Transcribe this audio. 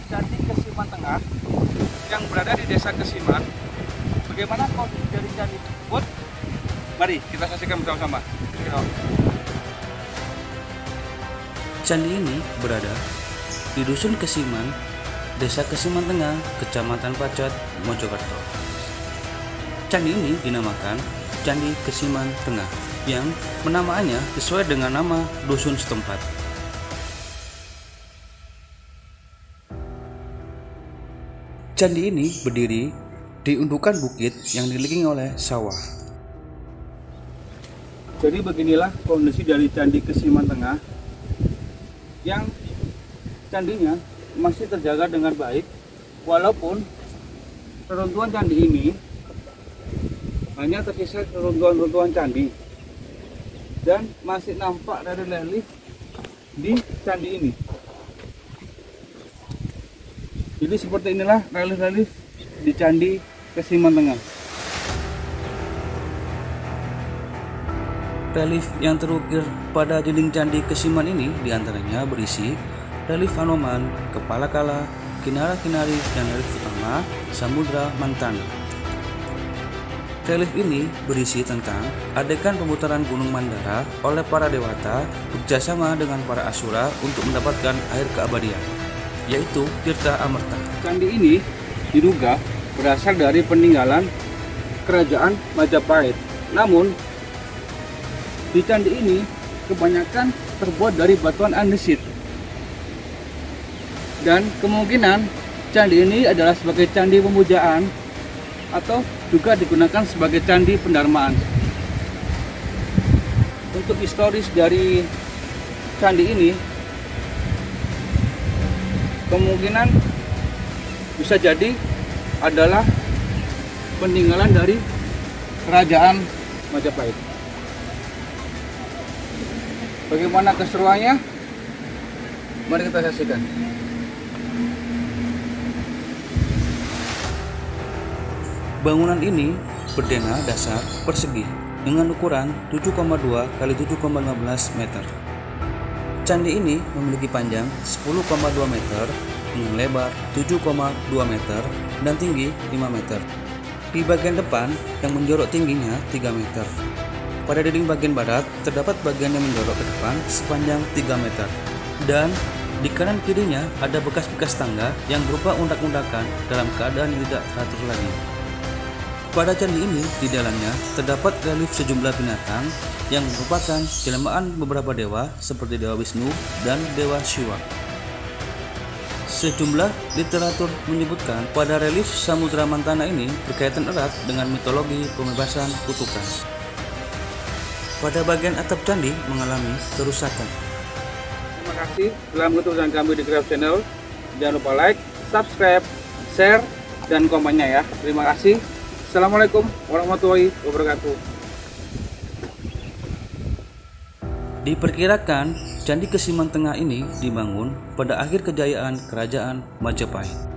Candi Kesiman Tengah yang berada di Desa Kesiman. Bagaimana kondisi dari candi tersebut? Mari kita saksikan bersama-sama. Candi ini berada di Dusun Kesiman, Desa Kesiman Tengah, Kecamatan Pacet, Mojokerto. Candi ini dinamakan Candi Kesiman Tengah, yang penamaannya sesuai dengan nama dusun setempat. Candi ini berdiri di undukan bukit yang dililingi oleh sawah. Jadi beginilah kondisi dari Candi Kesiman Tengah, yang candinya masih terjaga dengan baik, walaupun reruntuhan candi ini hanya tersisa reruntuhan candi, dan masih nampak dari relief di candi ini. Jadi seperti inilah relief-relief di Candi Kesiman Tengah. Relief yang terukir pada dinding Candi Kesiman ini diantaranya berisi relief Anoman, Kepala Kala, Kinara-Kinari, dan relief utama Samudra Mantana. Relief ini berisi tentang adegan pemutaran Gunung Mandara oleh para dewata bekerjasama dengan para asura untuk mendapatkan air keabadian, yaitu Tirta Amerta. Candi ini diduga berasal dari peninggalan kerajaan Majapahit. Namun di candi ini kebanyakan terbuat dari batuan andesit, dan kemungkinan candi ini adalah sebagai candi pemujaan atau juga digunakan sebagai candi pendarmaan. Untuk historis dari candi ini, kemungkinan bisa jadi adalah peninggalan dari kerajaan Majapahit. Bagaimana keseruannya? Mari kita saksikan. Bangunan ini berdena dasar persegi dengan ukuran 7,2 x 7,15 meter. Candi ini memiliki panjang 10,2 meter, dengan lebar 7,2 meter, dan tinggi 5 meter. Di bagian depan yang menjorok tingginya 3 meter. Pada dinding bagian barat terdapat bagian yang menjorok ke depan sepanjang 3 meter. Dan di kanan kirinya ada bekas-bekas tangga yang berupa undak-undakan dalam keadaan yang tidak teratur lagi. Pada candi ini, di dalamnya terdapat relief sejumlah binatang yang merupakan jelmaan beberapa dewa seperti Dewa Wisnu dan Dewa Siwa. Sejumlah literatur menyebutkan pada relief Samudra Mantana ini berkaitan erat dengan mitologi pembebasan kutukan. Pada bagian atap candi mengalami kerusakan. Terima kasih telah mengikuti kami di Grab Channel. Jangan lupa like, subscribe, share, dan komennya ya. Terima kasih. Assalamualaikum warahmatullahi wabarakatuh. Diperkirakan Candi Kesiman Tengah ini dibangun pada akhir kejayaan Kerajaan Majapahit.